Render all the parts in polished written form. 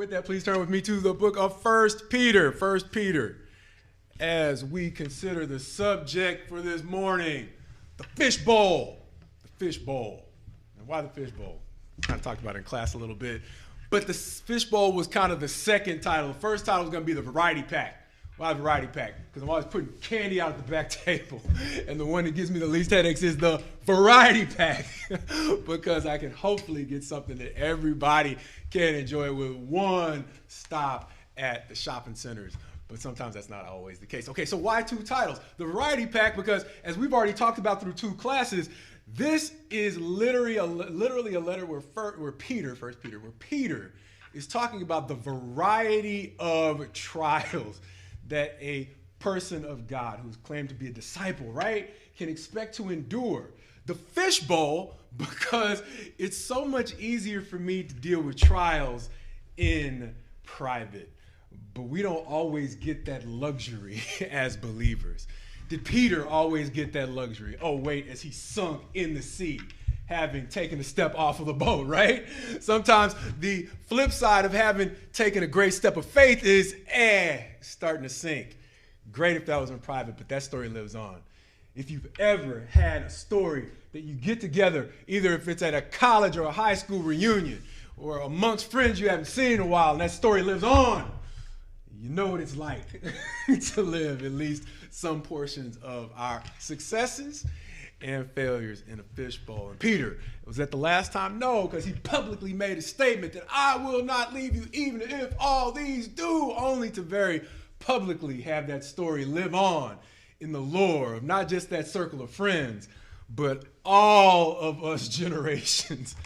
With that, please turn with me to the book of First Peter. First Peter, as we consider the subject for this morning, the fishbowl. The fishbowl. And why the fishbowl? Kind of talked about it in class a little bit. But the fishbowl was kind of the second title. The first title was going to be the variety pack. Why variety pack? Because I'm always putting candy out at the back table. And the one that gives me the least headaches is the variety pack. Because I can hopefully get something that everybody can enjoy with one stop at the shopping centers. But sometimes that's not always the case. Okay, so why two titles? The variety pack, because as we've already talked about through two classes, this is literally a letter where Peter is talking about the variety of trials that a person of God who's claimed to be a disciple, right, can expect to endure. The fishbowl, because it's so much easier for me to deal with trials in private. But we don't always get that luxury as believers. Did Peter always get that luxury? Oh, wait, as he sunk in the sea, having taken a step off of the boat, right? Sometimes the flip side of having taken a great step of faith is, starting to sink. Great if that was in private, but that story lives on. If you've ever had a story that you get together, either if it's at a college or a high school reunion, or amongst friends you haven't seen in a while, and that story lives on, you know what it's like to live at least some portions of our successes and failures in a fishbowl. And Peter, was that the last time? No, because he publicly made a statement that I will not leave you even if all these do, only to very publicly have that story live on in the lore of not just that circle of friends, but all of us generations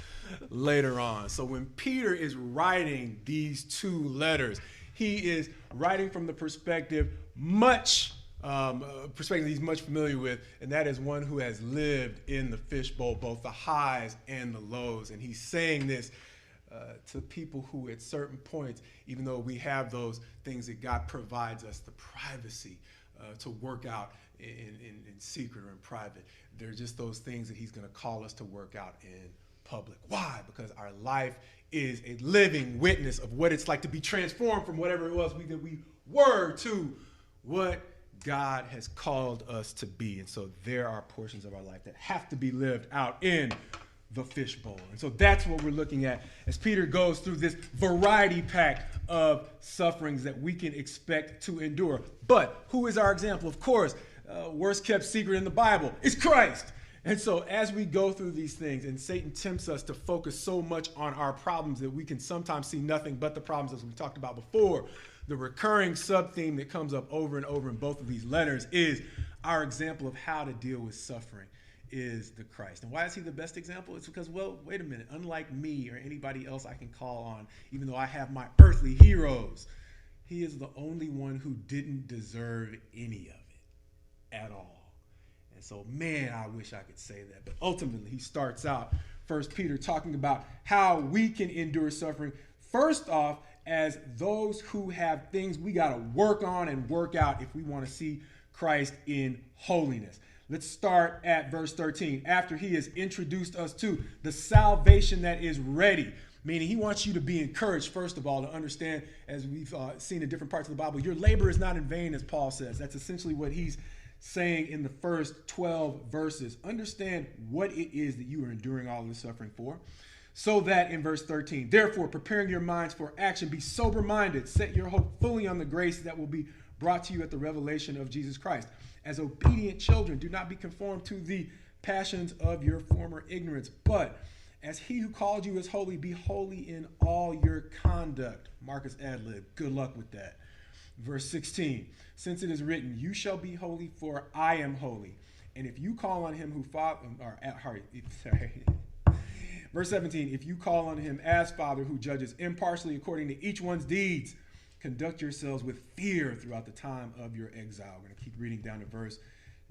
later on. So when Peter is writing these two letters, he is writing from the perspective he's much familiar with, and that is one who has lived in the fishbowl, both the highs and the lows. And he's saying this to people who at certain points, even though we have those things that God provides us, the privacy to work out in secret or in private, they're just those things that he's going to call us to work out in public. Why? Because our life is a living witness of what it's like to be transformed from whatever it was that we were to what God has called us to be. And so there are portions of our life that have to be lived out in the fishbowl. And so that's what we're looking at as Peter goes through this variety pack of sufferings that we can expect to endure. But who is our example? Of course, worst kept secret in the Bible is Christ. And so as we go through these things, and Satan tempts us to focus so much on our problems that we can sometimes see nothing but the problems, as we talked about before, the recurring sub-theme that comes up over and over in both of these letters is our example of how to deal with suffering is the Christ. And why is he the best example? It's because, well, wait a minute, unlike me or anybody else I can call on, even though I have my earthly heroes, he is the only one who didn't deserve any of it at all. So, man, I wish I could say that. But ultimately, he starts out, First Peter, talking about how we can endure suffering. First off, as those who have things we got to work on and work out if we want to see Christ in holiness. Let's start at verse 13. After he has introduced us to the salvation that is ready, meaning he wants you to be encouraged, first of all, to understand, as we've seen in different parts of the Bible, your labor is not in vain, as Paul says. That's essentially what he's saying in the first 12 verses. Understand what it is that you are enduring all of this suffering for. So that in verse 13, therefore, preparing your minds for action, be sober-minded, set your hope fully on the grace that will be brought to you at the revelation of Jesus Christ. As obedient children, do not be conformed to the passions of your former ignorance, but as he who called you is holy, be holy in all your conduct. Marcus Adlib, good luck with that. Verse 16, since it is written, you shall be holy, for I am holy. And if you call on him who Verse 17, if you call on him as Father who judges impartially according to each one's deeds, conduct yourselves with fear throughout the time of your exile. We're going to keep reading down to verse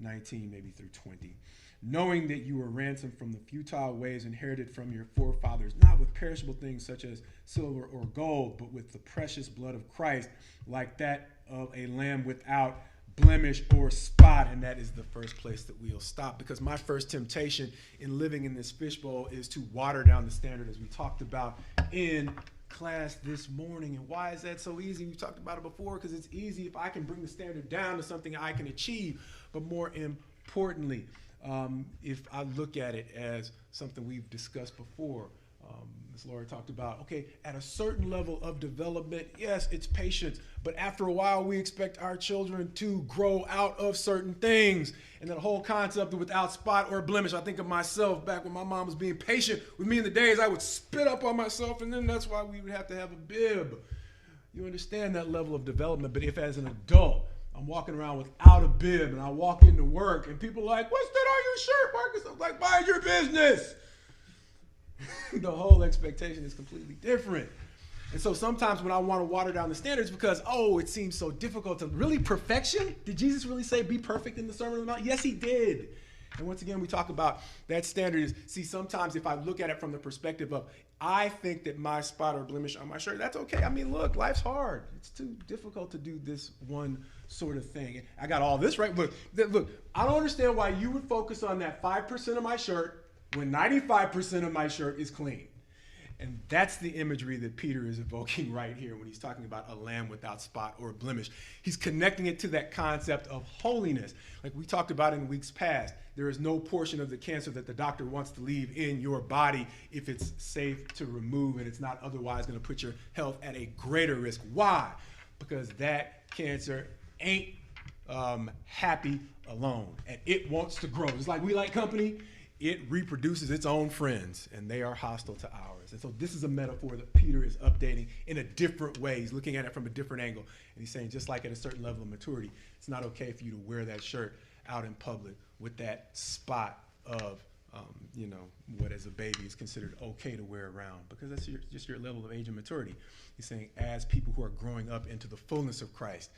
19, maybe through 20. Knowing that you were ransomed from the futile ways inherited from your forefathers, not with perishable things such as silver or gold, but with the precious blood of Christ, like that of a lamb without blemish or spot. And that is the first place that we'll stop, because my first temptation in living in this fishbowl is to water down the standard, as we talked about in class this morning. And why is that so easy? We've talked about it before, because it's easy if I can bring the standard down to something I can achieve. But more importantly, if I look at it as something we've discussed before, as Laura talked about, okay, at a certain level of development, yes, it's patience, but after a while, we expect our children to grow out of certain things. And that whole concept of without spot or blemish, I think of myself back when my mom was being patient with me in the days I would spit up on myself, and then that's why we would have to have a bib. You understand that level of development, but if as an adult, I'm walking around without a bib, and I walk into work, and people are like, what's that on your shirt, Marcus? I'm like, mind your business. The whole expectation is completely different. And so sometimes when I want to water down the standards because, it seems so difficult to really perfection. Did Jesus really say be perfect in the Sermon on the Mount? Yes, he did. And once again, we talk about that standard is, see, sometimes if I look at it from the perspective of, I think that my spot or blemish on my shirt, that's okay. I mean, look, life's hard. It's too difficult to do this one sort of thing. I got all this right. Look, I don't understand why you would focus on that 5% of my shirt when 95% of my shirt is clean. And that's the imagery that Peter is evoking right here when he's talking about a lamb without spot or blemish. He's connecting it to that concept of holiness. Like we talked about in weeks past, there is no portion of the cancer that the doctor wants to leave in your body if it's safe to remove and it's not otherwise going to put your health at a greater risk. Why? Because that cancer ain't happy alone, and it wants to grow. It's like we like company. It reproduces its own friends, and they are hostile to ours. And so this is a metaphor that Peter is updating in a different way. He's looking at it from a different angle. And he's saying, just like at a certain level of maturity, it's not okay for you to wear that shirt out in public with that spot of, what as a baby is considered okay to wear around, because that's just your level of age and maturity. He's saying, as people who are growing up into the fullness of Christ,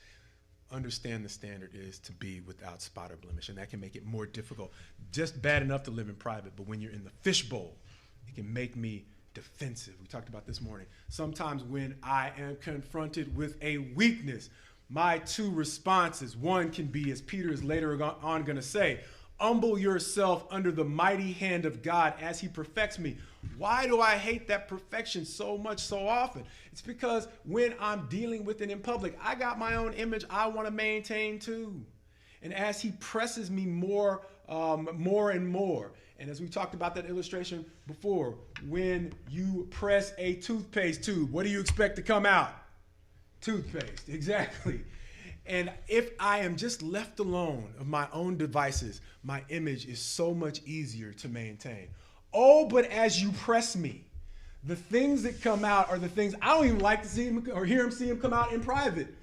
understand the standard is to be without spot or blemish, and that can make it more difficult. Just bad enough to live in private, but when you're in the fishbowl, it can make me defensive. We talked about this morning. Sometimes when I am confronted with a weakness, my two responses, one can be, as Peter is later on going to say, humble yourself under the mighty hand of God as he perfects me. Why do I hate that perfection so much so often? It's because when I'm dealing with it in public, I got my own image I want to maintain too. And as he presses me more and more, and as we talked about that illustration before, when you press a toothpaste tube, what do you expect to come out? Toothpaste, exactly. And if I am just left alone of my own devices, my image is so much easier to maintain. Oh, but as you press me, the things that come out are the things I don't even like to see him or hear him see him come out in private.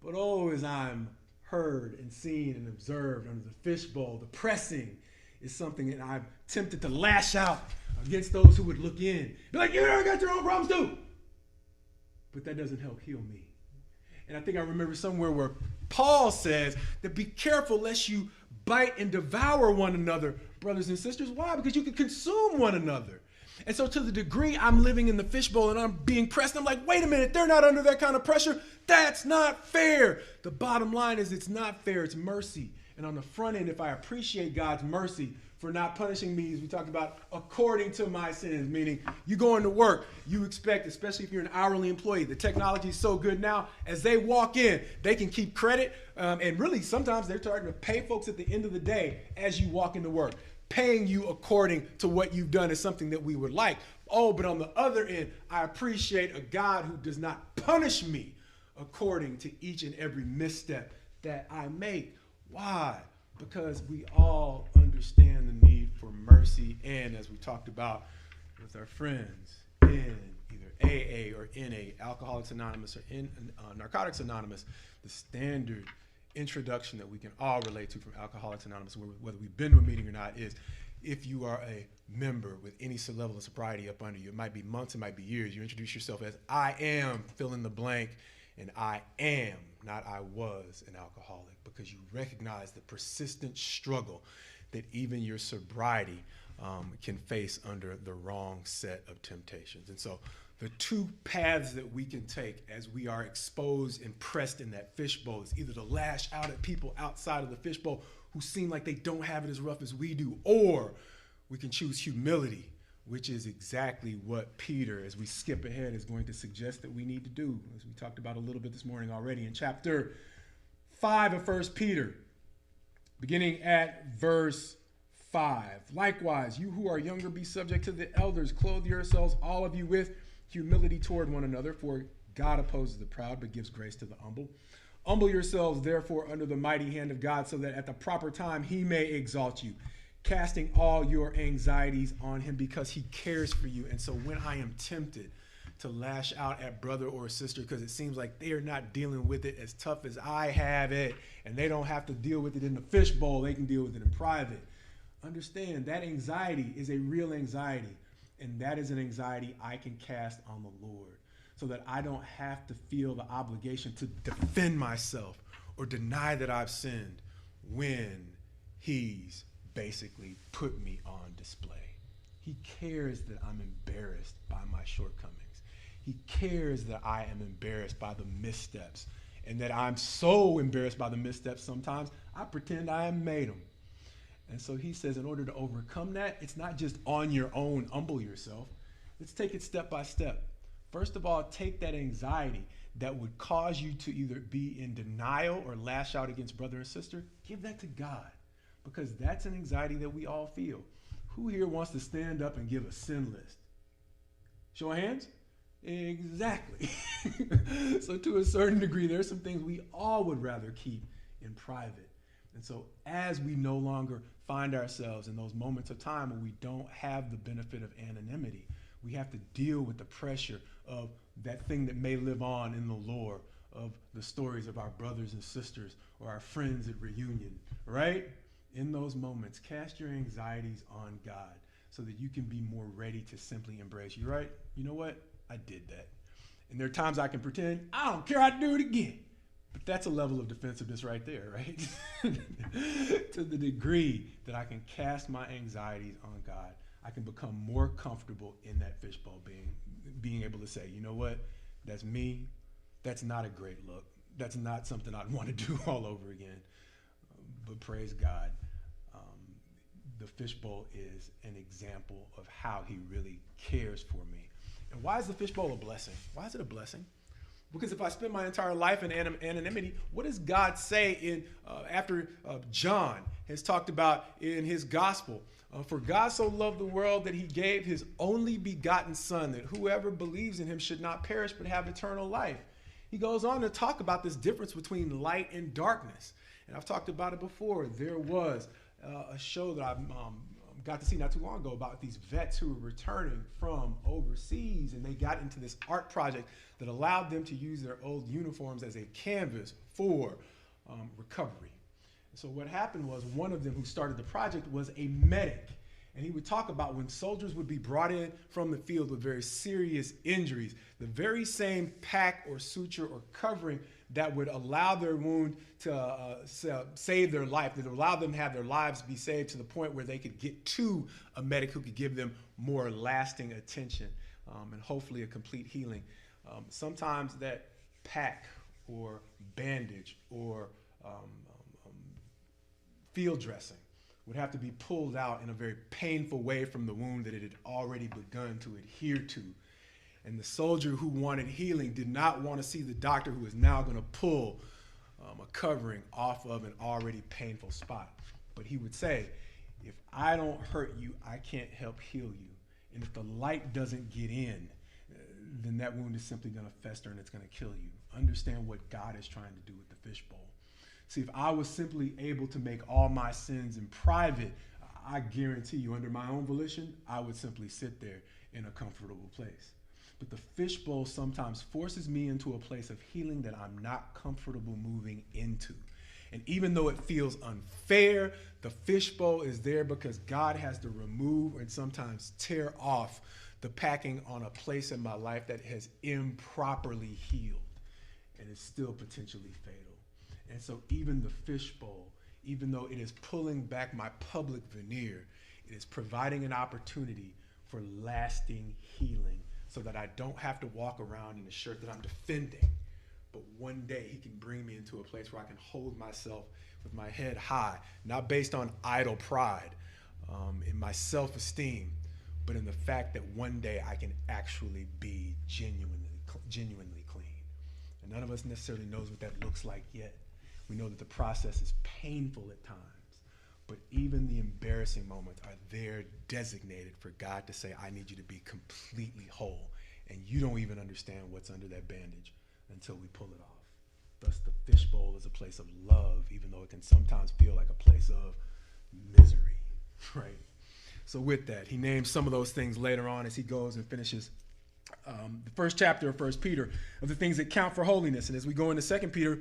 But as I'm heard and seen and observed under the fishbowl, the pressing is something that I'm tempted to lash out against those who would look in. Be like, you got your own problems too. But that doesn't help heal me. And I think I remember somewhere where Paul says that be careful lest you bite and devour one another, brothers and sisters. Why? Because you can consume one another. And so to the degree I'm living in the fishbowl and I'm being pressed, I'm like, wait a minute, they're not under that kind of pressure. That's not fair. The bottom line is it's not fair. It's mercy. And on the front end, if I appreciate God's mercy for not punishing me, as we talked about, according to my sins, meaning you go into work, you expect, especially if you're an hourly employee, the technology is so good now, as they walk in, they can keep credit. And really, sometimes they're starting to pay folks at the end of the day as you walk into work. Paying you according to what you've done is something that we would like. But on the other end, I appreciate a God who does not punish me according to each and every misstep that I make. Why? Because we all understand the need for mercy, and as we talked about with our friends in either AA or NA, Alcoholics Anonymous, or in Narcotics Anonymous, the standard introduction that we can all relate to from Alcoholics Anonymous, whether we've been to a meeting or not, is if you are a member with any level of sobriety up under you, it might be months, it might be years, you introduce yourself as I am, fill in the blank, and I am, not I was, an alcoholic, because you recognize the persistent struggle that even your sobriety can face under the wrong set of temptations. And so the two paths that we can take as we are exposed and pressed in that fishbowl is either to lash out at people outside of the fishbowl who seem like they don't have it as rough as we do, or we can choose humility which is exactly what Peter, as we skip ahead, is going to suggest that we need to do, as we talked about a little bit this morning already in chapter 5 of 1 Peter, beginning at verse 5. Likewise, you who are younger, be subject to the elders. Clothe yourselves, all of you, with humility toward one another, for God opposes the proud, but gives grace to the humble. Humble yourselves, therefore, under the mighty hand of God, so that at the proper time he may exalt you, casting all your anxieties on him because he cares for you. And so when I am tempted to lash out at brother or sister because it seems like they are not dealing with it as tough as I have it, and they don't have to deal with it in the fishbowl, they can deal with it in private. Understand that anxiety is a real anxiety, and that is an anxiety I can cast on the Lord, so that I don't have to feel the obligation to defend myself or deny that I've sinned when he's basically put me on display. He cares that I'm embarrassed by my shortcomings. He cares that I am embarrassed by the missteps, and that I'm so embarrassed by the missteps sometimes, I pretend I haven't made them. And so he says, in order to overcome that, it's not just on your own, humble yourself. Let's take it step by step. First of all, take that anxiety that would cause you to either be in denial or lash out against brother and sister. Give that to God, because that's an anxiety that we all feel. Who here wants to stand up and give a sin list? Show of hands? Exactly. So to a certain degree, there are some things we all would rather keep in private. And so as we no longer find ourselves in those moments of time where we don't have the benefit of anonymity, we have to deal with the pressure of that thing that may live on in the lore of the stories of our brothers and sisters or our friends at reunion, right? In those moments, cast your anxieties on God so that you can be more ready to simply embrace. You're right. You know what? I did that. And there are times I can pretend, I don't care, I'd do it again. But that's a level of defensiveness right there, right? To the degree that I can cast my anxieties on God, I can become more comfortable in that fishbowl, being able to say, you know what? That's me. That's not a great look. That's not something I'd want to do all over again. But praise God. The fishbowl is an example of how he really cares for me. And why is the fishbowl a blessing? Why is it a blessing? Because if I spend my entire life in anonymity, what does God say after John has talked about in his gospel? For God so loved the world that he gave his only begotten son, that whoever believes in him should not perish but have eternal life. He goes on to talk about this difference between light and darkness. And I've talked about it before. There was a show that I got to see not too long ago about these vets who were returning from overseas, and they got into this art project that allowed them to use their old uniforms as a canvas for recovery. And so what happened was, one of them who started the project was a medic, and he would talk about when soldiers would be brought in from the field with very serious injuries, the very same pack or suture or covering that would allow their wound to save their life, that would allow them to have their lives be saved to the point where they could get to a medic who could give them more lasting attention and hopefully a complete healing. Sometimes that pack or bandage or field dressing would have to be pulled out in a very painful way from the wound that it had already begun to adhere to. And the soldier who wanted healing did not want to see the doctor who is now going to pull a covering off of an already painful spot. But he would say, if I don't hurt you, I can't help heal you. And if the light doesn't get in, then that wound is simply going to fester and it's going to kill you. Understand what God is trying to do with the fishbowl. See, if I was simply able to make all my sins in private, I guarantee you, under my own volition, I would simply sit there in a comfortable place. But the fishbowl sometimes forces me into a place of healing that I'm not comfortable moving into. And even though it feels unfair, the fishbowl is there because God has to remove and sometimes tear off the packing on a place in my life that has improperly healed and is still potentially fatal. And so even the fishbowl, even though it is pulling back my public veneer, it is providing an opportunity for lasting healing, so that I don't have to walk around in a shirt that I'm defending. But one day he can bring me into a place where I can hold myself with my head high, not based on idle pride, in my self-esteem, but in the fact that one day I can actually be genuinely clean. And none of us necessarily knows what that looks like yet. We know that the process is painful at times, but even the embarrassing moments are there designated for God to say, I need you to be completely whole. And you don't even understand what's under that bandage until we pull it off. Thus, the fishbowl is a place of love, even though it can sometimes feel like a place of misery, right? So with that, he names some of those things later on as he goes and finishes the first chapter of 1 Peter of the things that count for holiness. And as we go into 2 Peter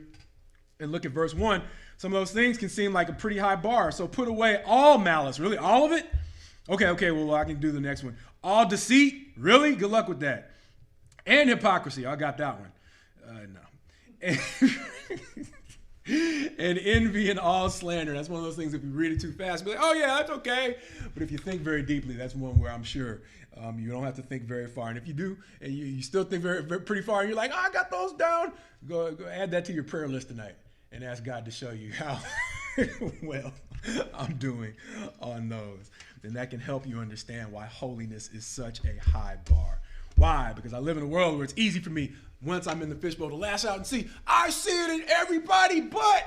and look at verse 1, some of those things can seem like a pretty high bar. So put away all malice. Really? All of it? Okay, well, I can do the next one. All deceit? Really? Good luck with that. And hypocrisy. I got that one. No. And envy and all slander. That's one of those things, if you read it too fast, be like, oh yeah, that's okay. But if you think very deeply, that's one where I'm sure you don't have to think very far. And if you do, and you still think pretty far, and you're like, oh, I got those down, go add that to your prayer list tonight and ask God to show you how well I'm doing on those. And that can help you understand why holiness is such a high bar. Why? Because I live in a world where it's easy for me, once I'm in the fishbowl, to lash out and see, I see it in everybody but,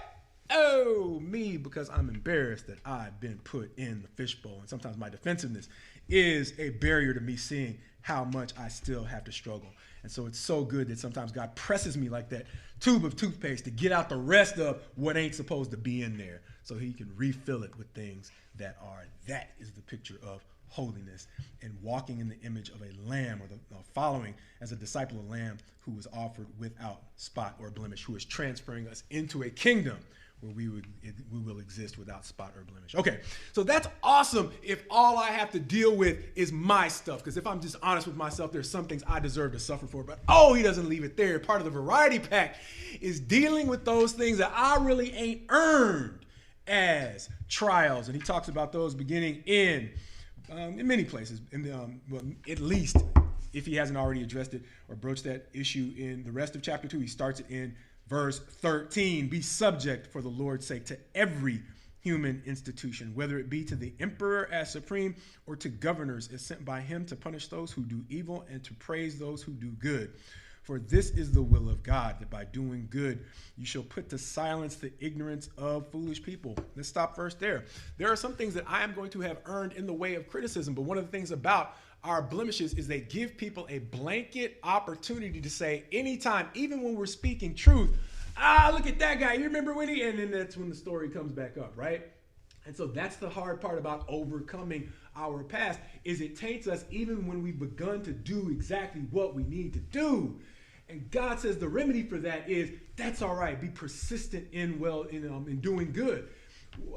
me, because I'm embarrassed that I've been put in the fishbowl. And sometimes my defensiveness is a barrier to me seeing how much I still have to struggle. And so it's so good that sometimes God presses me like that tube of toothpaste to get out the rest of what ain't supposed to be in there so he can refill it with things that are. That is the picture of holiness and walking in the image of a lamb, or following as a disciple of lamb who was offered without spot or blemish, who is transferring us into a kingdom where we will exist without spot or blemish. Okay, so that's awesome if all I have to deal with is my stuff, because if I'm just honest with myself, there's some things I deserve to suffer for, but he doesn't leave it there. Part of the variety pack is dealing with those things that I really ain't earned as trials, and he talks about those beginning in many places, well, at least if he hasn't already addressed it or broached that issue in the rest of chapter 2, he starts it in verse 13. Be subject for the Lord's sake to every human institution, whether it be to the emperor as supreme or to governors as sent by him to punish those who do evil and to praise those who do good. For this is the will of God, that by doing good you shall put to silence the ignorance of foolish people. Let's stop first there. There are some things that I am going to have earned in the way of criticism, but one of the things about our blemishes is they give people a blanket opportunity to say anytime, even when we're speaking truth, look at that guy, you remember when he, and then that's when the story comes back up, right? And so that's the hard part about overcoming our past, is it taints us even when we've begun to do exactly what we need to do. And God says the remedy for that is, that's all right. Be persistent in doing good.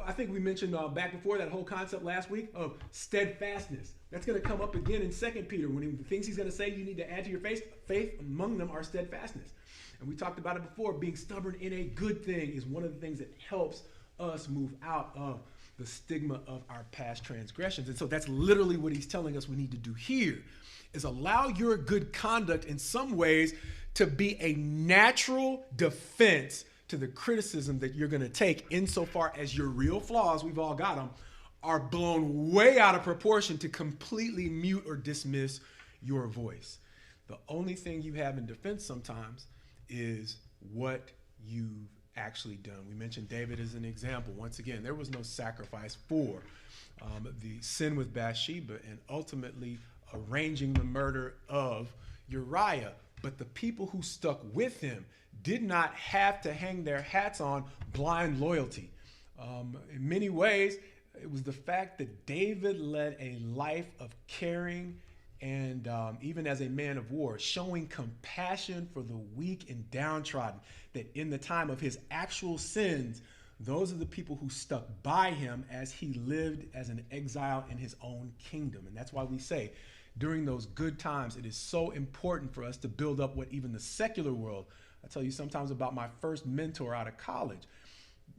I think we mentioned back before that whole concept last week of steadfastness. That's going to come up again in 2 Peter when the things he's going to say you need to add to your faith. Among them are steadfastness. And we talked about it before. Being stubborn in a good thing is one of the things that helps us move out of the stigma of our past transgressions. And so that's literally what he's telling us we need to do here, is allow your good conduct in some ways to be a natural defense to the criticism that you're going to take, insofar as your real flaws, we've all got them, are blown way out of proportion to completely mute or dismiss your voice. The only thing you have in defense sometimes is what you've actually done. We mentioned David as an example. Once again, there was no sacrifice for the sin with Bathsheba and ultimately arranging the murder of Uriah. But the people who stuck with him did not have to hang their hats on blind loyalty. In many ways, it was the fact that David led a life of caring and even as a man of war, showing compassion for the weak and downtrodden, that in the time of his actual sins, those are the people who stuck by him as he lived as an exile in his own kingdom. And that's why we say, during those good times, it is so important for us to build up what even the secular world. I tell you sometimes about my first mentor out of college.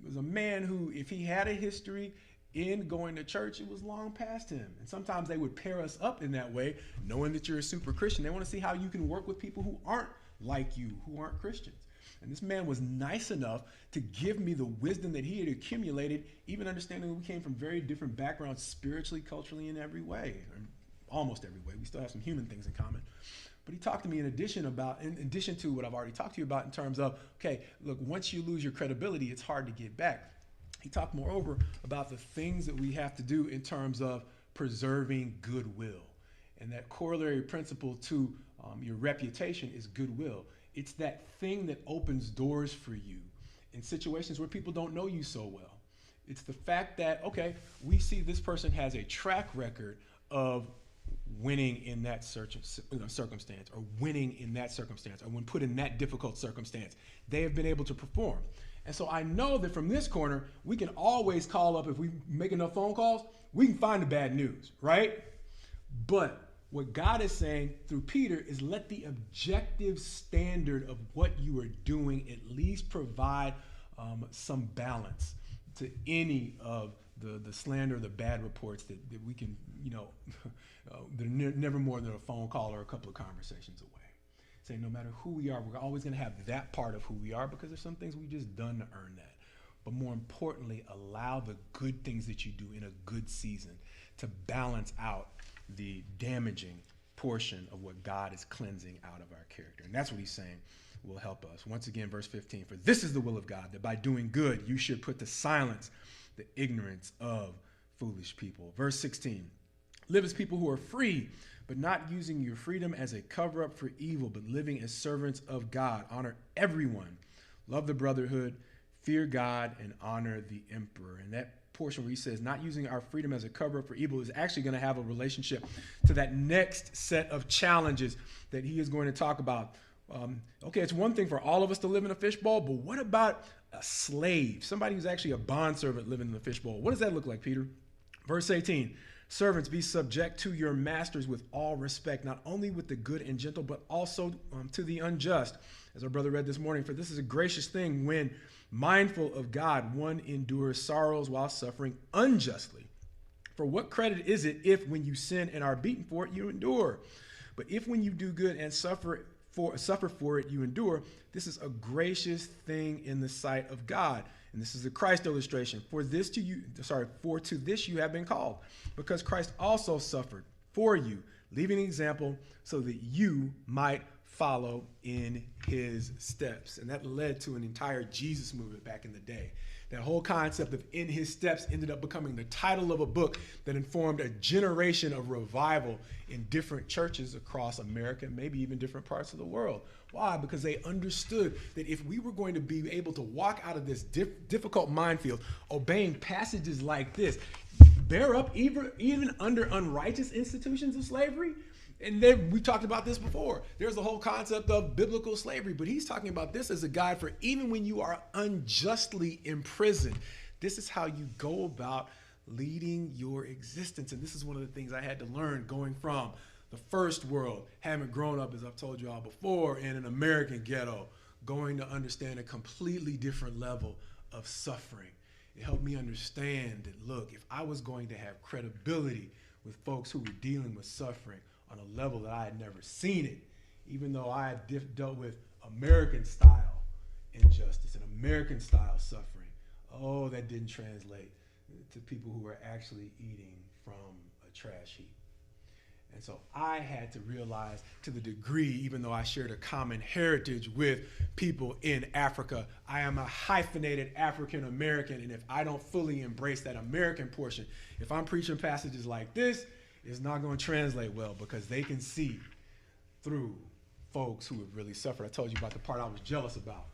It was a man who, if he had a history in going to church, it was long past him. And sometimes they would pair us up in that way, knowing that you're a super Christian. They want to see how you can work with people who aren't like you, who aren't Christians. And this man was nice enough to give me the wisdom that he had accumulated, even understanding that we came from very different backgrounds, spiritually, culturally, in every way. And almost every way. We still have some human things in common. But he talked to me in addition to what I've already talked to you about in terms of, okay, look, once you lose your credibility, it's hard to get back. He talked moreover about the things that we have to do in terms of preserving goodwill. And that corollary principle to your reputation is goodwill. It's that thing that opens doors for you in situations where people don't know you so well. It's the fact that, okay, we see this person has a track record of winning in that circumstance, or winning in that circumstance, or when put in that difficult circumstance, they have been able to perform. And so I know that from this corner, we can always call up, if we make enough phone calls, we can find the bad news, right? But what God is saying through Peter is let the objective standard of what you are doing at least provide some balance to any of the slander, the bad reports that we can, they're never more than a phone call or a couple of conversations away. Saying no matter who we are, we're always going to have that part of who we are, because there's some things we've just done to earn that. But more importantly, allow the good things that you do in a good season to balance out the damaging portion of what God is cleansing out of our character. And that's what he's saying will help us. Once again, verse 15, for this is the will of God, that by doing good you should put to silence the ignorance of foolish people. Verse 16, live as people who are free, but not using your freedom as a cover-up for evil, but living as servants of God. Honor everyone. Love the brotherhood. Fear God and honor the emperor. And that portion where he says not using our freedom as a cover-up for evil is actually going to have a relationship to that next set of challenges that he is going to talk about. Okay, it's one thing for all of us to live in a fishbowl, but what about a slave, somebody who's actually a bondservant living in the fishbowl? What does that look like, Peter? Verse 18, servants, be subject to your masters with all respect, not only with the good and gentle, but also to the unjust. As our brother read this morning, for this is a gracious thing when, mindful of God, one endures sorrows while suffering unjustly. For what credit is it if when you sin and are beaten for it, you endure? But if when you do good and suffer for it, you endure, this is a gracious thing in the sight of God. And this is the Christ illustration. For to this you have been called, because Christ also suffered for you, leaving an example so that you might follow in his steps. And that led to an entire Jesus movement back in the day. That whole concept of in his steps ended up becoming the title of a book that informed a generation of revival in different churches across America, maybe even different parts of the world. Why? Because they understood that if we were going to be able to walk out of this difficult minefield, obeying passages like this, bear up even under unrighteous institutions of slavery. And then we talked about this before. There's the whole concept of biblical slavery, but he's talking about this as a guide for even when you are unjustly imprisoned. This is how you go about leading your existence. And this is one of the things I had to learn going from the first world, having grown up, as I've told you all before, in an American ghetto, going to understand a completely different level of suffering. It helped me understand that, look, if I was going to have credibility with folks who were dealing with suffering on a level that I had never seen it, even though I had dealt with American-style injustice and American-style suffering, oh, that didn't translate to people who were actually eating from a trash heap. And so I had to realize, to the degree, even though I shared a common heritage with people in Africa, I am a hyphenated African American, and if I don't fully embrace that American portion, if I'm preaching passages like this, it's not going to translate well, because they can see through folks who have really suffered. I told you about the part I was jealous about.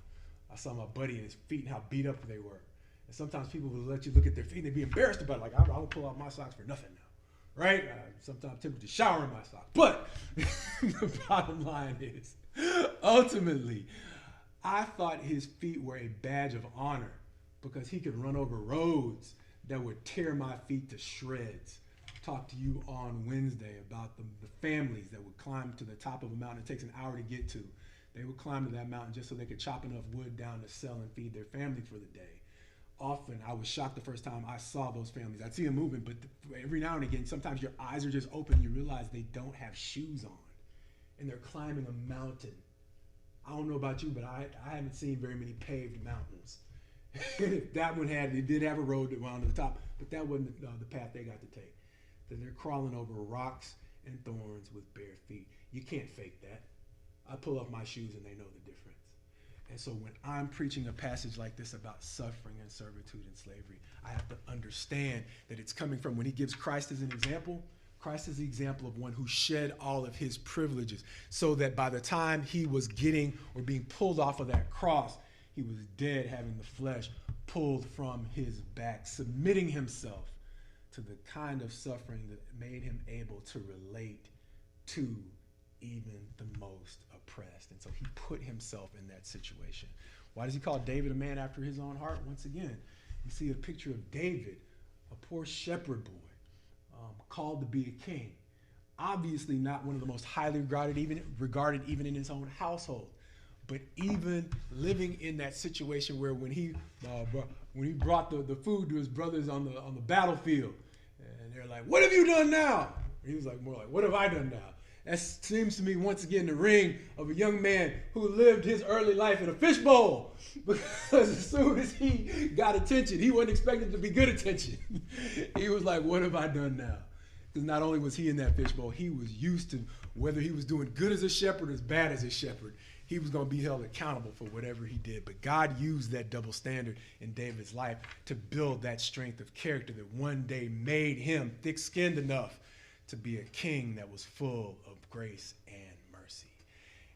I saw my buddy and his feet and how beat up they were. And sometimes people will let you look at their feet and they'd be embarrassed about it. Like, I don't pull out my socks for nothing now, right? Sometimes I'm tempted to shower in my socks. But the bottom line is, ultimately, I thought his feet were a badge of honor because he could run over roads that would tear my feet to shreds. Talk to you on Wednesday about the families that would climb to the top of a mountain it takes an hour to get to. They would climb to that mountain just so they could chop enough wood down to sell and feed their family for the day. Often, I was shocked the first time I saw those families. I'd see them moving, but every now and again, sometimes your eyes are just open. You realize they don't have shoes on, and they're climbing a mountain. I don't know about you, but I haven't seen very many paved mountains. That one they did have a road that went on to the top, but that wasn't the path they got to take. Then they're crawling over rocks and thorns with bare feet. You can't fake that. I pull off my shoes and they know the difference. And so when I'm preaching a passage like this about suffering and servitude and slavery, I have to understand that it's coming from when he gives Christ as an example. Christ is the example of one who shed all of his privileges so that by the time he was getting or being pulled off of that cross, he was dead, having the flesh pulled from his back, submitting himself to the kind of suffering that made him able to relate to even the most oppressed. And so he put himself in that situation. Why does he call David a man after his own heart? Once again, you see a picture of David, a poor shepherd boy, called to be a king. Obviously not one of the most highly regarded even in his own household. But even living in that situation where when he brought the food to his brothers on the battlefield, and they're like, "What have you done now?" He was like, more like, "What have I done now?" That seems to me once again the ring of a young man who lived his early life in a fishbowl, because as soon as he got attention, he wasn't expecting to be good attention. He was like, "What have I done now?" Because not only was he in that fishbowl, he was used to whether he was doing good as a shepherd or as bad as a shepherd. He was going to be held accountable for whatever he did. But God used that double standard in David's life to build that strength of character that one day made him thick-skinned enough to be a king that was full of grace and mercy.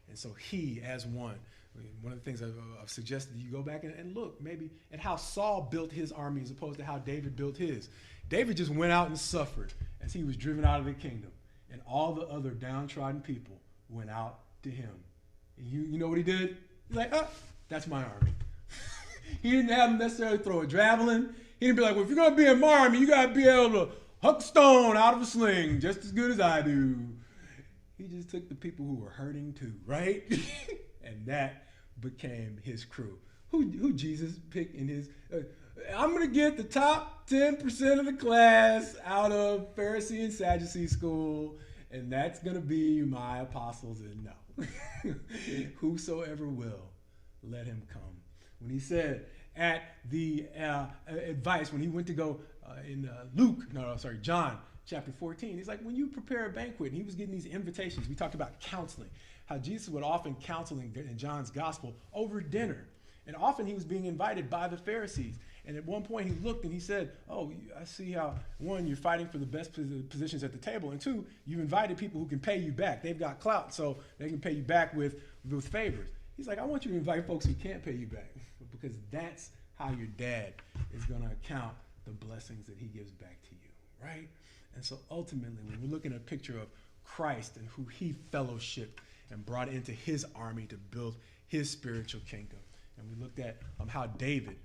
And so he, as one of the things I've suggested, you go back and look maybe at how Saul built his army as opposed to how David built his. David just went out and suffered as he was driven out of the kingdom. And all the other downtrodden people went out to him. And you know what he did? He's like, that's my army. He didn't have them necessarily throw a javelin. He didn't be like, well, if you're going to be in my army, you got to be able to huck stone out of a sling just as good as I do. He just took the people who were hurting too, right? And that became his crew. Who Jesus picked in his... I'm going to get the top 10% of the class out of Pharisee and Sadducee school, and that's going to be my apostles. And no. Whosoever will, let him come. When he said at the advice, when he went to go in John chapter 14, he's like, when you prepare a banquet, and he was getting these invitations. We talked about counseling, how Jesus would often counsel in John's gospel over dinner. And often he was being invited by the Pharisees. And at one point he looked and he said, oh, I see how, one, you're fighting for the best positions at the table. And two, you've invited people who can pay you back. They've got clout, so they can pay you back with favors. He's like, I want you to invite folks who can't pay you back, because that's how your dad is going to account the blessings that he gives back to you, right? And so ultimately, when we're looking at a picture of Christ and who he fellowshiped and brought into his army to build his spiritual kingdom, and we looked at how David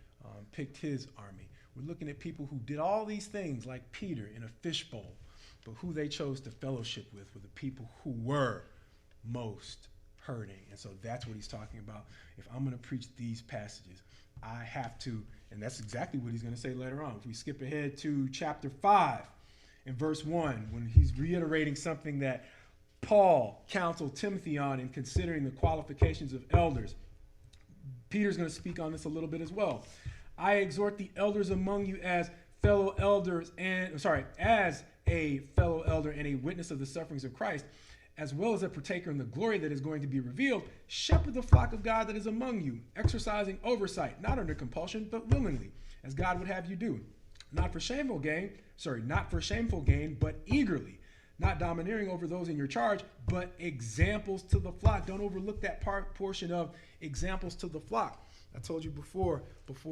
picked his army. We're looking at people who did all these things like Peter in a fishbowl, but who they chose to fellowship with were the people who were most hurting. And so that's what he's talking about. If I'm going to preach these passages, I have to, and that's exactly what he's going to say later on. If we skip ahead to chapter 5 in verse 1, when he's reiterating something that Paul counseled Timothy on in considering the qualifications of elders, Peter's going to speak on this a little bit as well. I exhort the elders among you as fellow elders as a fellow elder and a witness of the sufferings of Christ, as well as a partaker in the glory that is going to be revealed. Shepherd the flock of God that is among you, exercising oversight, not under compulsion, but willingly, as God would have you do. Not for shameful gain, but eagerly, not domineering over those in your charge, but examples to the flock. Don't overlook that portion of examples to the flock. I told you before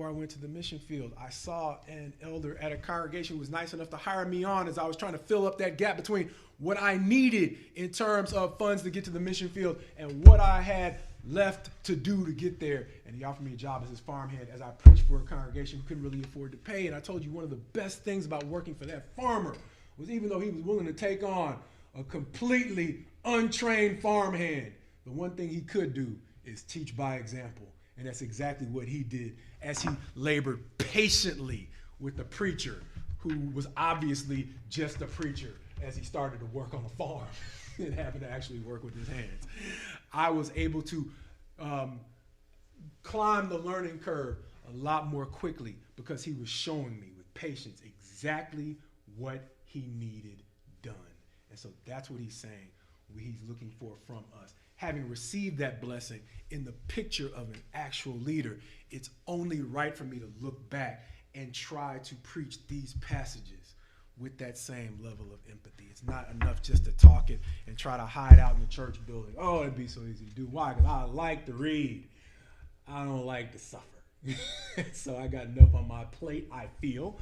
I went to the mission field, I saw an elder at a congregation who was nice enough to hire me on as I was trying to fill up that gap between what I needed in terms of funds to get to the mission field and what I had left to do to get there. And he offered me a job as his farmhand as I preached for a congregation who couldn't really afford to pay. And I told you one of the best things about working for that farmer was, even though he was willing to take on a completely untrained farmhand, the one thing he could do is teach by example. And that's exactly what he did as he labored patiently with the preacher who was obviously just a preacher as he started to work on the farm and having to actually work with his hands. I was able to climb the learning curve a lot more quickly because he was showing me with patience exactly what he needed done. And so that's what he's saying, what he's looking for from us. Having received that blessing in the picture of an actual leader, it's only right for me to look back and try to preach these passages with that same level of empathy. It's not enough just to talk it and try to hide out in the church building. Oh, it'd be so easy to do. Why? Because I like to read. I don't like to suffer. So I got enough on my plate, I feel,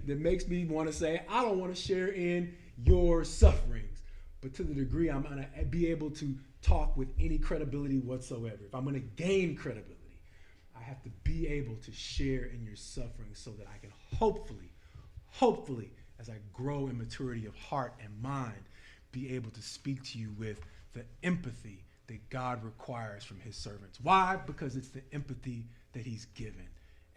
that makes me want to say, I don't want to share in your sufferings. But to the degree I'm going to be able to talk with any credibility whatsoever, if I'm going to gain credibility, I have to be able to share in your suffering so that I can hopefully, as I grow in maturity of heart and mind, be able to speak to you with the empathy that God requires from his servants. Why? Because it's the empathy that he's given,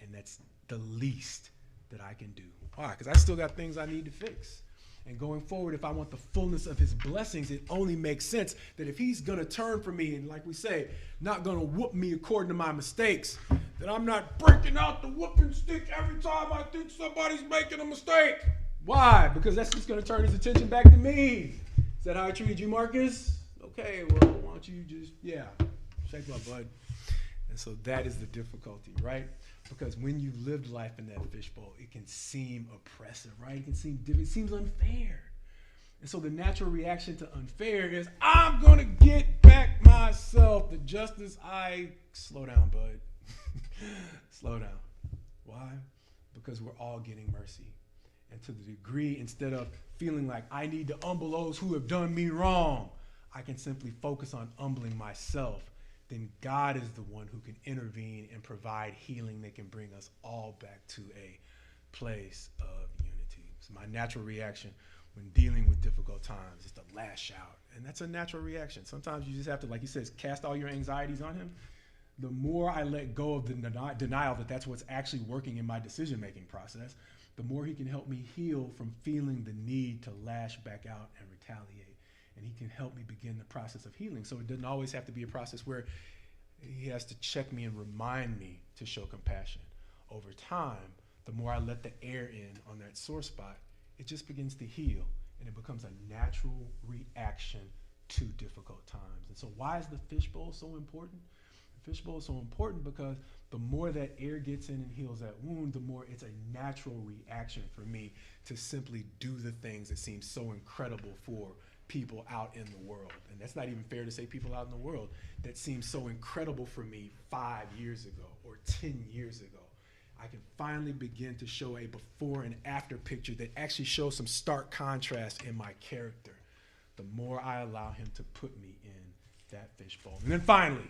and that's the least that I can do. Why? Because I still got things I need to fix. And going forward, if I want the fullness of his blessings, it only makes sense that if he's going to turn from me and, like we say, not going to whoop me according to my mistakes, that I'm not breaking out the whooping stick every time I think somebody's making a mistake. Why? Because that's just going to turn his attention back to me. Is that how I treated you, Marcus? Okay, well, why don't you just, shake my bud. And so that is the difficulty, right? Because when you've lived life in that fishbowl, it can seem oppressive, right? It can seem different. It seems unfair. And so the natural reaction to unfair is, I'm going to get back myself. The justice, slow down, bud. Slow down. Why? Because we're all getting mercy. And to the degree, instead of feeling like I need to humble those who have done me wrong, I can simply focus on humbling myself. Then God is the one who can intervene and provide healing that can bring us all back to a place of unity. So my natural reaction when dealing with difficult times is to lash out. And that's a natural reaction. Sometimes you just have to, like he says, cast all your anxieties on him. The more I let go of the denial that that's what's actually working in my decision-making process, the more he can help me heal from feeling the need to lash back out and retaliate. And he can help me begin the process of healing. So it doesn't always have to be a process where he has to check me and remind me to show compassion. Over time, the more I let the air in on that sore spot, it just begins to heal. And it becomes a natural reaction to difficult times. And so why is the fishbowl so important? The fishbowl is so important because the more that air gets in and heals that wound, the more it's a natural reaction for me to simply do the things that seem so incredible for people out in the world. And that's not even fair to say people out in the world that seemed so incredible for me 5 years ago or 10 years ago. I can finally begin to show a before and after picture that actually shows some stark contrast in my character the more I allow him to put me in that fishbowl. And then finally,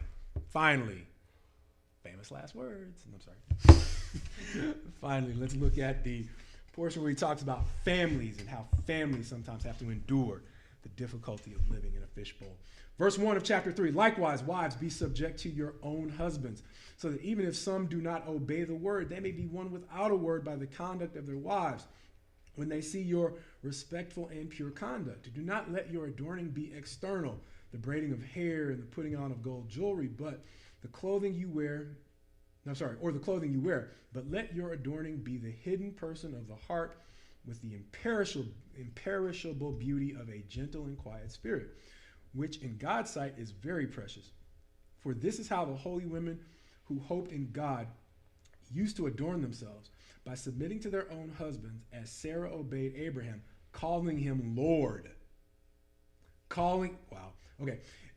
famous last words. I'm sorry. Finally, let's look at the portion where he talks about families and how families sometimes have to endure the difficulty of living in a fishbowl. Verse 1 of chapter 3, likewise, wives, be subject to your own husbands, so that even if some do not obey the word, they may be won without a word by the conduct of their wives, when they see your respectful and pure conduct. Do not let your adorning be external, the braiding of hair and the putting on of gold jewelry, but the clothing you wear, but let your adorning be the hidden person of the heart, with the imperishable beauty of a gentle and quiet spirit, which in God's sight is very precious. For this is how the holy women who hoped in God used to adorn themselves, by submitting to their own husbands, as Sarah obeyed Abraham, calling him Lord.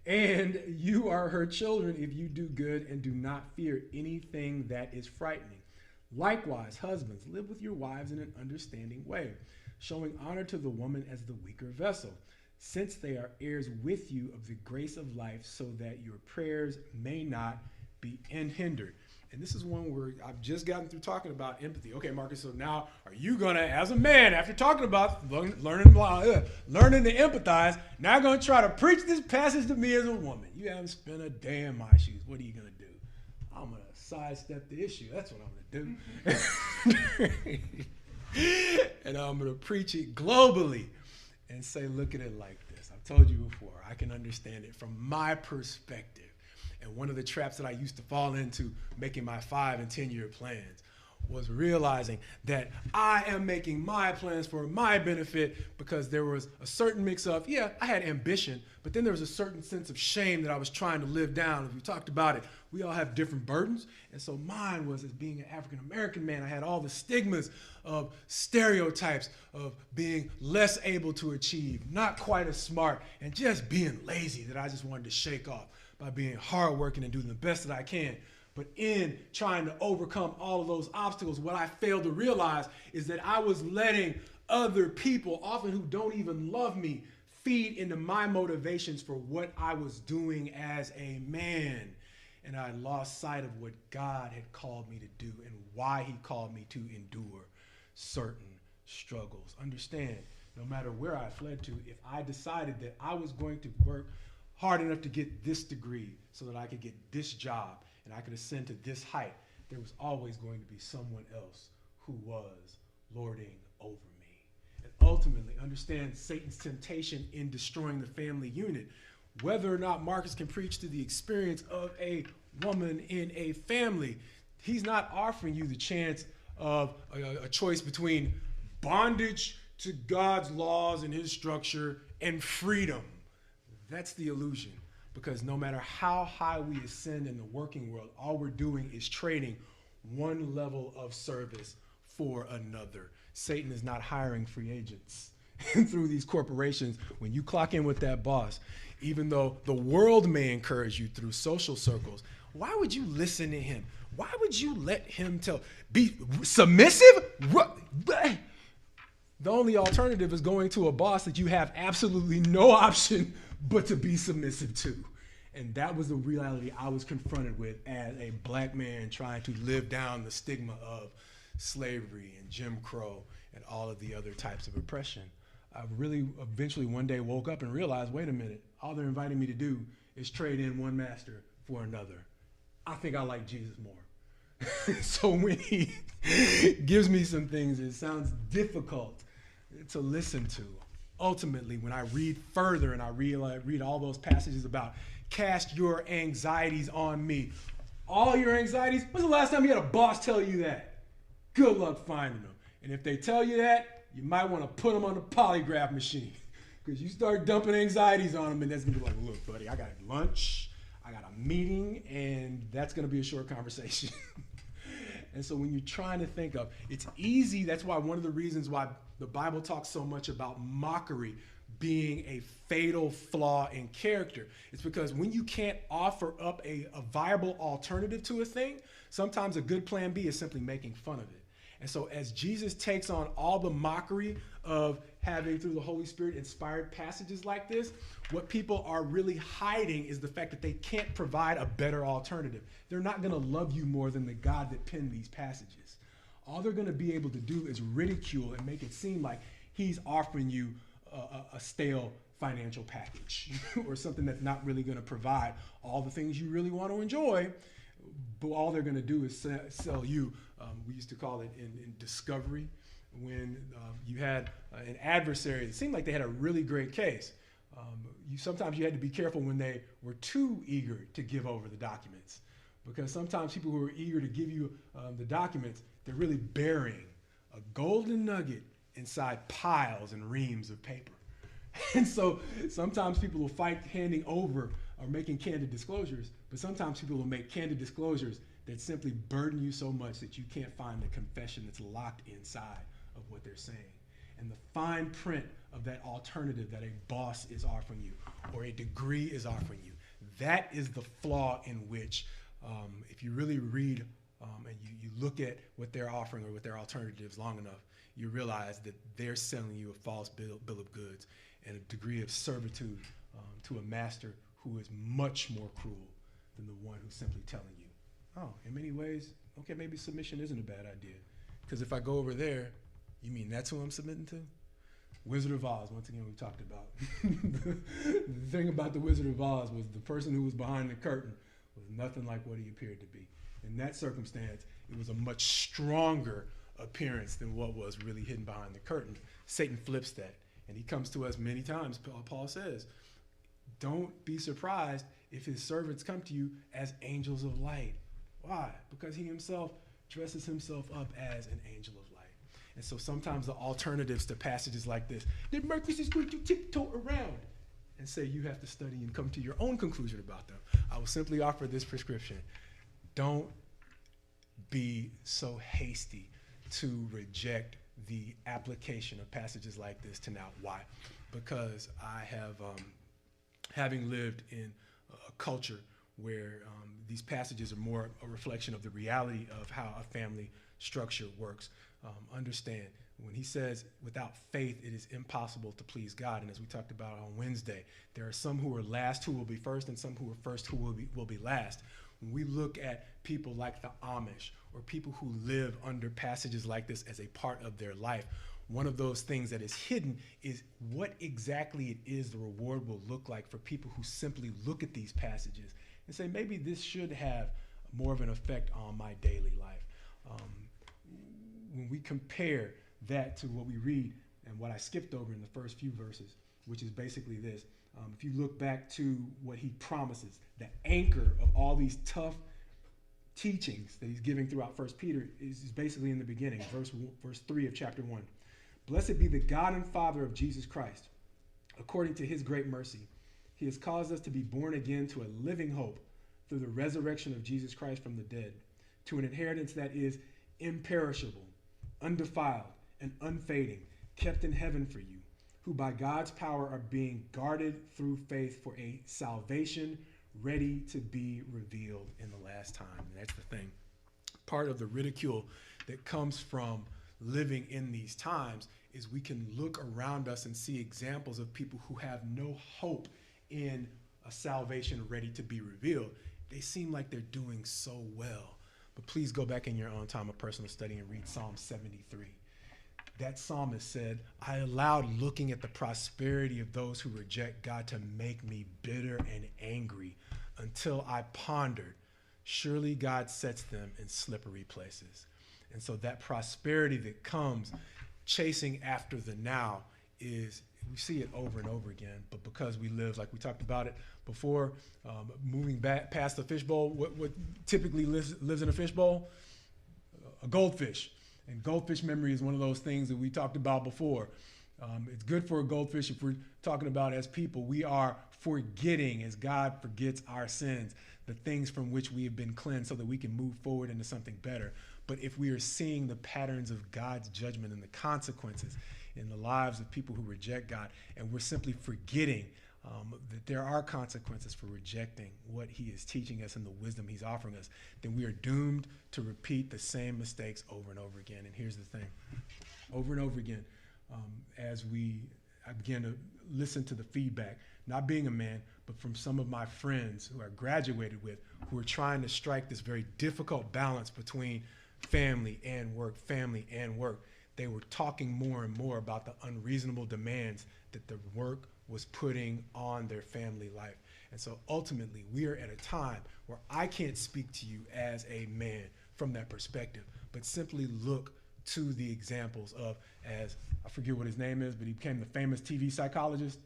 And you are her children if you do good and do not fear anything that is frightening. Likewise, husbands, live with your wives in an understanding way, showing honor to the woman as the weaker vessel, since they are heirs with you of the grace of life, so that your prayers may not be hindered. And this is one where I've just gotten through talking about empathy. Okay, Marcus, so now are you going to, as a man, after talking about learning to empathize, now going to try to preach this passage to me as a woman? You haven't spent a day in my shoes. What are you going to do? I'm going to sidestep the issue. That's what I'm going to do. And I'm going to preach it globally and say, look at it like this. I've told you before, I can understand it from my perspective. And one of the traps that I used to fall into making my 5 and 10 year plans was realizing that I am making my plans for my benefit because there was a certain mix of, yeah, I had ambition, but then there was a certain sense of shame that I was trying to live down. As we talked about it, we all have different burdens. And so mine was, as being an African-American man, I had all the stigmas of stereotypes of being less able to achieve, not quite as smart, and just being lazy that I just wanted to shake off by being hardworking and doing the best that I can. But in trying to overcome all of those obstacles, what I failed to realize is that I was letting other people, often who don't even love me, feed into my motivations for what I was doing as a man. And I lost sight of what God had called me to do and why he called me to endure certain struggles. Understand, no matter where I fled to, if I decided that I was going to work hard enough to get this degree so that I could get this job, and I could ascend to this height, there was always going to be someone else who was lording over me. And ultimately, understand Satan's temptation in destroying the family unit. Whether or not Marcus can preach to the experience of a woman in a family, he's not offering you the chance of a choice between bondage to God's laws and his structure and freedom. That's the illusion. Because no matter how high we ascend in the working world, all we're doing is trading one level of service for another. Satan is not hiring free agents through these corporations. When you clock in with that boss, even though the world may encourage you through social circles, why would you listen to him? Why would you let him be submissive? The only alternative is going to a boss that you have absolutely no option but to be submissive to. And that was the reality I was confronted with as a black man trying to live down the stigma of slavery and Jim Crow and all of the other types of oppression. I really eventually one day woke up and realized, wait a minute, all they're inviting me to do is trade in one master for another. I think I like Jesus more. So when he gives me some things, it sounds difficult to listen to. Ultimately, when I read further and I read all those passages about cast your anxieties on me. All your anxieties? When's the last time you had a boss tell you that? Good luck finding them. And if they tell you that, you might want to put them on the polygraph machine. Because you start dumping anxieties on them and that's going to be like, look, buddy, I got lunch, I got a meeting, and that's going to be a short conversation. And so when you're trying to think of, it's easy. That's why one of the reasons why the Bible talks so much about mockery being a fatal flaw in character. It's because when you can't offer up a viable alternative to a thing, sometimes a good plan B is simply making fun of it. And so as Jesus takes on all the mockery of having, through the Holy Spirit, inspired passages like this, what people are really hiding is the fact that they can't provide a better alternative. They're not going to love you more than the God that penned these passages. All they're going to be able to do is ridicule and make it seem like he's offering you a stale financial package or something that's not really going to provide all the things you really want to enjoy, but all they're going to do is sell you. We used to call it in discovery, when you had an adversary. It seemed like they had a really great case. Sometimes you had to be careful when they were too eager to give over the documents, because sometimes people who are eager to give you the documents, they're really burying a golden nugget inside piles and reams of paper. And so sometimes people will fight handing over or making candid disclosures, but sometimes people will make candid disclosures that simply burden you so much that you can't find the confession that's locked inside of what they're saying. And the fine print of that alternative that a boss is offering you or a degree is offering you, that is the flaw in which, if you really read and you look at what they're offering or what their alternatives long enough, you realize that they're selling you a false bill of goods and a degree of servitude to a master who is much more cruel than the one who's simply telling you, oh, in many ways, okay, maybe submission isn't a bad idea. Because if I go over there, you mean that's who I'm submitting to? Wizard of Oz, once again, we talked about. The thing about the Wizard of Oz was the person who was behind the curtain was nothing like what he appeared to be. In that circumstance, it was a much stronger appearance than what was really hidden behind the curtain. Satan flips that, and he comes to us many times. Paul says, don't be surprised if his servants come to you as angels of light. Why? Because he himself dresses himself up as an angel of light. And so sometimes the alternatives to passages like this, that Marcus is going to tiptoe around and say you have to study and come to your own conclusion about them. I will simply offer this prescription. Don't be so hasty to reject the application of passages like this to now. Why? Because I have, having lived in a culture where these passages are more a reflection of the reality of how a family structure works. Understand, when he says, without faith, it is impossible to please God. And as we talked about on Wednesday, there are some who are last who will be first and some who are first who will be last. When we look at people like the Amish or people who live under passages like this as a part of their life, one of those things that is hidden is what exactly it is the reward will look like for people who simply look at these passages and say, maybe this should have more of an effect on my daily life. When we compare that to what we read and what I skipped over in the first few verses, which is basically this. If you look back to what he promises, the anchor of all these tough teachings that he's giving throughout 1 Peter is basically in the beginning, verse 3 of chapter 1. Blessed be the God and Father of Jesus Christ. According to his great mercy, he has caused us to be born again to a living hope through the resurrection of Jesus Christ from the dead, to an inheritance that is imperishable, undefiled, and unfading, kept in heaven for you, who by God's power are being guarded through faith for a salvation ready to be revealed in the last time. And that's the thing. Part of the ridicule that comes from living in these times is we can look around us and see examples of people who have no hope in a salvation ready to be revealed. They seem like they're doing so well. But please go back in your own time of personal study and read Psalm 73. That psalmist said, I allowed looking at the prosperity of those who reject God to make me bitter and angry until I pondered, surely God sets them in slippery places. And so that prosperity that comes chasing after the now is, we see it over and over again, but because we live, like we talked about it before, moving back past the fishbowl, what typically lives in a fishbowl? A goldfish. And goldfish memory is one of those things that we talked about before. It's good for a goldfish if we're talking about as people. We are forgetting, as God forgets our sins, the things from which we have been cleansed so that we can move forward into something better. But if we are seeing the patterns of God's judgment and the consequences in the lives of people who reject God, and we're simply forgetting that there are consequences for rejecting what he is teaching us and the wisdom he's offering us, then we are doomed to repeat the same mistakes over and over again. And here's the thing. Over and over again, as I began to listen to the feedback, not being a man, but from some of my friends who I graduated with, who are trying to strike this very difficult balance between family and work. They were talking more and more about the unreasonable demands that the work was putting on their family life. And so ultimately, we are at a time where I can't speak to you as a man from that perspective, but simply look to the examples of, as I forget what his name is, but he became the famous TV psychologist.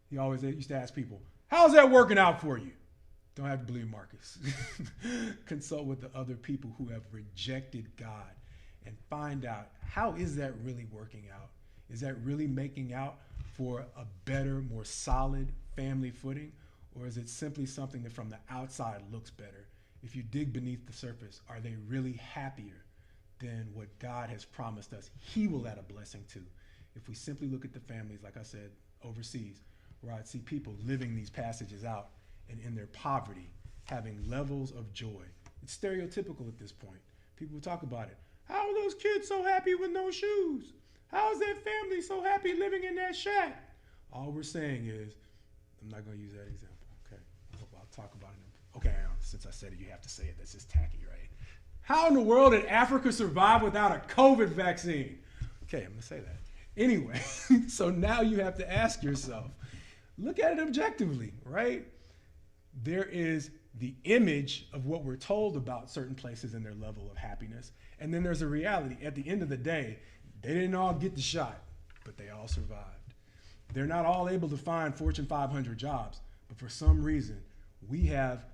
He always used to ask people, how's that working out for you? Don't have to believe Marcus. Consult with the other people who have rejected God and find out, how is that really working out? Is that really making out for a better, more solid family footing? Or is it simply something that from the outside looks better? If you dig beneath the surface, are they really happier than what God has promised us he will add a blessing to? If we simply look at the families, like I said, overseas, where I'd see people living these passages out and in their poverty, having levels of joy. It's stereotypical at this point. People will talk about it. How are those kids so happy with no shoes? How is that family so happy living in that shack? All we're saying is, I'm not going to use that example, okay? I'll talk about it. Okay, since I said it, you have to say it. That's just tacky, right? How in the world did Africa survive without a COVID vaccine? Okay, I'm going to say that. Anyway, so now you have to ask yourself, look at it objectively, right? There is the image of what we're told about certain places and their level of happiness. And then there's a reality. At the end of the day, they didn't all get the shot, but they all survived. They're not all able to find Fortune 500 jobs, but for some reason, we have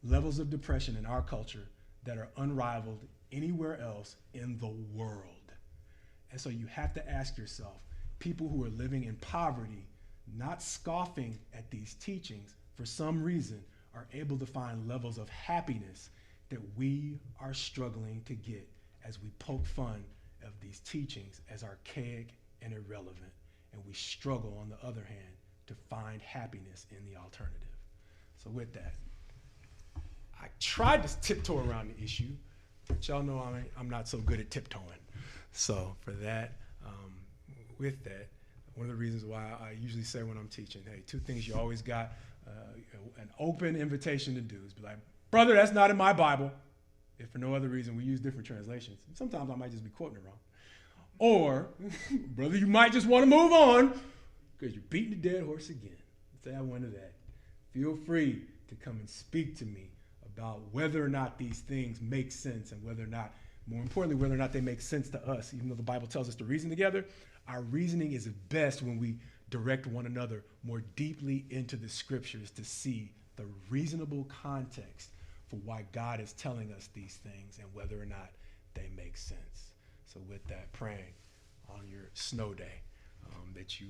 levels of depression in our culture that are unrivaled anywhere else in the world. And so you have to ask yourself, people who are living in poverty, not scoffing at these teachings, for some reason are able to find levels of happiness that we are struggling to get as we poke fun of these teachings as archaic and irrelevant. And we struggle, on the other hand, to find happiness in the alternative. So with that, I tried to tiptoe around the issue, but y'all know I'm not so good at tiptoeing. So for that, with that, one of the reasons why I usually say when I'm teaching, hey, two things you always got an open invitation to do is be like, brother, that's not in my Bible. If for no other reason, we use different translations. Sometimes I might just be quoting it wrong. Or, brother, you might just want to move on because you're beating the dead horse again. Say I went to that. Feel free to come and speak to me about whether or not these things make sense and whether or not, more importantly, whether or not they make sense to us. Even though the Bible tells us to reason together, our reasoning is best when we direct one another more deeply into the scriptures to see the reasonable context for why God is telling us these things and whether or not they make sense. So with that, praying on your snow day that you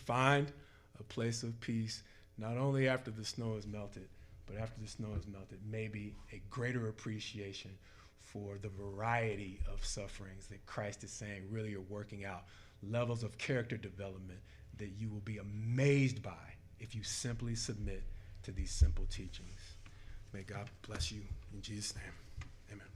find a place of peace, not only after the snow is melted, but after the snow is melted, maybe a greater appreciation for the variety of sufferings that Christ is saying really are working out, levels of character development that you will be amazed by if you simply submit to these simple teachings. May God bless you in Jesus' name. Amen.